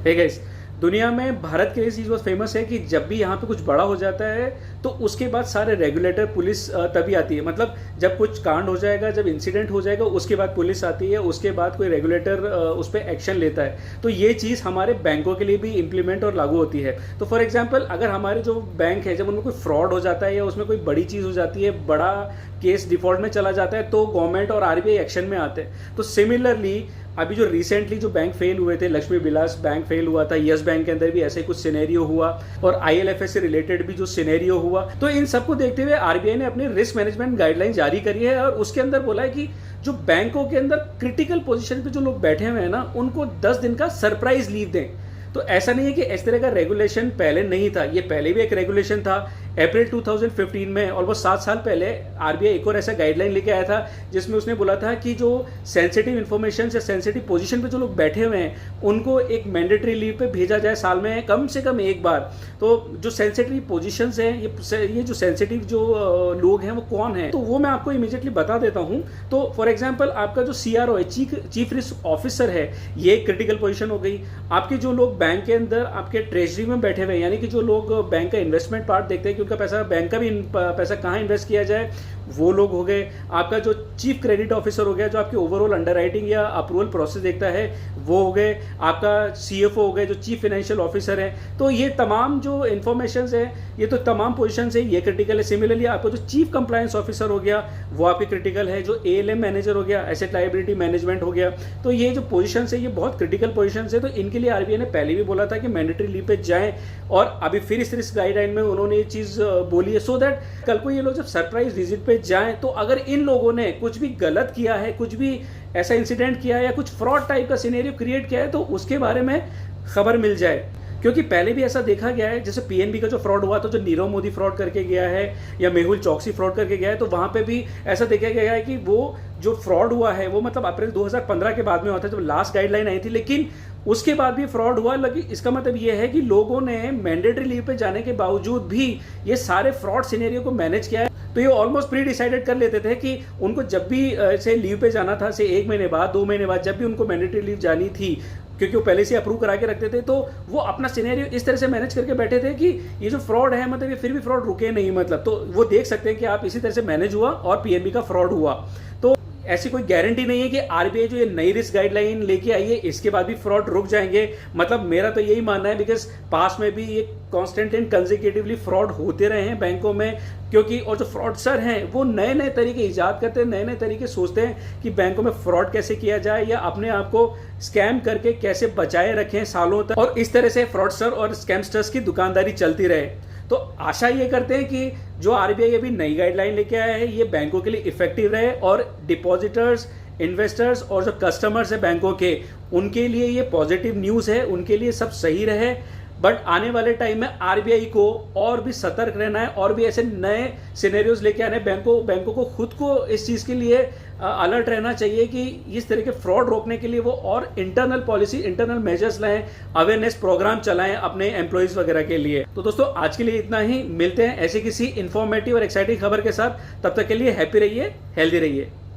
Hey guys, दुनिया में भारत के लिए चीज़ बहुत फेमस है कि जब भी यहाँ पे कुछ बड़ा हो जाता है तो उसके बाद सारे रेगुलेटर पुलिस तभी आती है। मतलब जब कुछ कांड हो जाएगा, जब इंसिडेंट हो जाएगा, उसके बाद पुलिस आती है, उसके बाद कोई रेगुलेटर उस पर एक्शन लेता है। तो ये चीज़ हमारे बैंकों के लिए भी इम्प्लीमेंट और लागू होती है। तो फॉर एग्जाम्पल, अगर हमारे जो बैंक है जब उनमें कोई फ्रॉड हो जाता है या उसमें कोई बड़ी चीज़ हो जाती है, बड़ा केस डिफॉल्ट में चला जाता है, तो गवर्नमेंट और आरबीआई एक्शन में आते हैं। तो सिमिलरली अभी जो रिसेंटली जो बैंक फेल हुए थे, लक्ष्मी विलास बैंक फेल हुआ था, यस बैंक के अंदर भी ऐसे कुछ सिनेरियो हुआ और आईएलएफएस से रिलेटेड भी जो सिनेरियो हुआ, तो इन सबको देखते हुए आरबीआई ने अपनी रिस्क मैनेजमेंट गाइडलाइन जारी करी है और उसके अंदर बोला है कि जो बैंकों के अंदर क्रिटिकल पोजीशन पे जो लोग बैठे हुए हैं ना, उनको 10 दिन का सरप्राइज लीव दें। तो ऐसा नहीं है कि इस तरह का रेगुलेशन पहले नहीं था, ये पहले भी एक रेगुलेशन था। अप्रैल 2015 में ऑलमोस्ट 7 साल पहले आरबीआई एक और ऐसा गाइडलाइन लेके आया था जिसमें उसने बोला था कि जो सेंसिटिव इन्फॉर्मेशन या सेंसिटिव पोजीशन पे जो लोग बैठे हुए हैं उनको एक मैंडेटरी लीव पे भेजा जाए साल में कम से कम एक बार। तो जो सेंसिटिव पोजीशंस हैं, ये जो सेंसिटिव जो लोग हैं वो कौन है, तो वो मैं आपको इमीडिएटली बता देता हूँ। तो फॉर एग्जाम्पल, आपका जो सीआरओ है, चीफ रिस्क ऑफिसर है, ये एक क्रिटिकल पोजीशन हो गई। आपके जो लोग बैंक के अंदर आपके ट्रेजरी में बैठे हुए हैं, यानी कि जो लोग बैंक का इन्वेस्टमेंट पार्ट देखते हैं कि उनका पैसा, बैंक का भी पैसा कहाँ इन्वेस्ट किया जाए, वो लोग हो गए। आपका जो चीफ क्रेडिट ऑफिसर हो गया, जो आपकी ओवरऑल अंडरराइटिंग या अप्रूवल प्रोसेस देखता है, वो हो गए। आपका सीएफओ हो गए, जो चीफ फाइनेंशियल ऑफिसर है। तो ये तमाम जो इन्फॉर्मेशन है, ये तो तमाम पोजीशन है, ये क्रिटिकल है। सिमिलरली आपका जो चीफ कंप्लायंस ऑफिसर हो गया, वो आपके क्रिटिकल है। जो एएलएम मैनेजर हो गया, एसेट लायबिलिटी मैनेजमेंट हो गया। तो ये जो पोजीशन है, ये बहुत क्रिटिकल पोजीशन है। तो इनके लिए आरबीआई ने पहले भी बोला था कि मैंडेटरी लीव पे जाएं, और अभी फिर इस रिस्क गाइडलाइन में उन्होंने ये चीज बोली है, सो दैट कल को ये लोग जब सरप्राइज विजिट पे जाएं, तो अगर इन लोगों ने कुछ भी गलत किया है, कुछ भी ऐसा इंसिडेंट किया है या कुछ फ्रॉड टाइप का सिनेरियो क्रिएट किया है, तो उसके बारे में खबर मिल जाए। क्योंकि पहले भी ऐसा देखा गया है, जैसे पीएनबी का जो फ्रॉड हुआ था, जो नीरव मोदी फ्रॉड करके गया है या मेहुल चौकसी फ्रॉड करके गया है, तो वहां पे भी ऐसा देखा गया है कि वो जो फ्रॉड हुआ है वो मतलब अप्रैल 2015 के बाद में हुआ था, जब लास्ट गाइडलाइन आई थी। लेकिन उसके बाद भी फ्रॉड हुआ। लेकिन इसका मतलब ये है कि लोगों ने मैंडेटरी लीव पे जाने के बावजूद भी ये सारे फ्रॉड सिनेरियो को मैनेज किया है। तो ये ऑलमोस्ट प्री डिसाइडेड कर लेते थे कि उनको जब भी से लीव पे जाना था, से 1 महीने बाद, 2 महीने बाद, जब भी उनको मैंडेटरी लीव जानी थी, क्योंकि वो पहले से अप्रूव करा के रखते थे, तो वो अपना सिनेरियो इस तरह से मैनेज करके बैठे थे कि ये जो फ्रॉड है, मतलब ये फिर भी फ्रॉड रुके नहीं। मतलब तो वो देख सकते हैं कि आप इसी तरह से मैनेज हुआ और पीएनबी का फ्रॉड हुआ। तो ऐसी कोई गारंटी नहीं है कि आरबीआई जो ये नई रिस्क गाइडलाइन लेके आई है, इसके बाद भी फ्रॉड रुक जाएंगे। मतलब मेरा तो यही मानना है, बिकॉज पास में भी ये कांस्टेंट एंड कंसेक्यूटिवली फ्रॉड होते रहे हैं बैंकों में। क्योंकि और जो फ्रॉडस्टर हैं वो नए नए तरीके ईजाद करते हैं, नए नए तरीके सोचते हैं कि बैंकों में फ्रॉड कैसे किया जाए या अपने आप को स्कैम करके कैसे बचाए रखें सालों तक, और इस तरह से फ्रॉडस्टर और स्कैमस्टर्स की दुकानदारी चलती रहे। तो आशा ये करते हैं कि जो आरबीआई अभी नई गाइडलाइन लेके आया है, ये बैंकों के लिए इफेक्टिव रहे और डिपॉजिटर्स, इन्वेस्टर्स और जो कस्टमर्स है बैंकों के, उनके लिए ये पॉजिटिव न्यूज़ है, उनके लिए सब सही रहे। बट आने वाले टाइम में आरबीआई को और भी सतर्क रहना है और भी ऐसे नए सिनेरियोज लेके आने। बैंकों को खुद को इस चीज़ के लिए अलर्ट रहना चाहिए कि इस तरह के फ्रॉड रोकने के लिए वो और इंटरनल पॉलिसी, इंटरनल मेजर्स लाएं, अवेयरनेस प्रोग्राम चलाएं अपने एम्प्लॉयज़ वगैरह के लिए। तो दोस्तों, आज के लिए इतना ही। मिलते हैं ऐसी किसी इंफॉर्मेटिव और एक्साइटिंग खबर के साथ। तब तक के लिए हैप्पी रहिए, हेल्दी रहिए।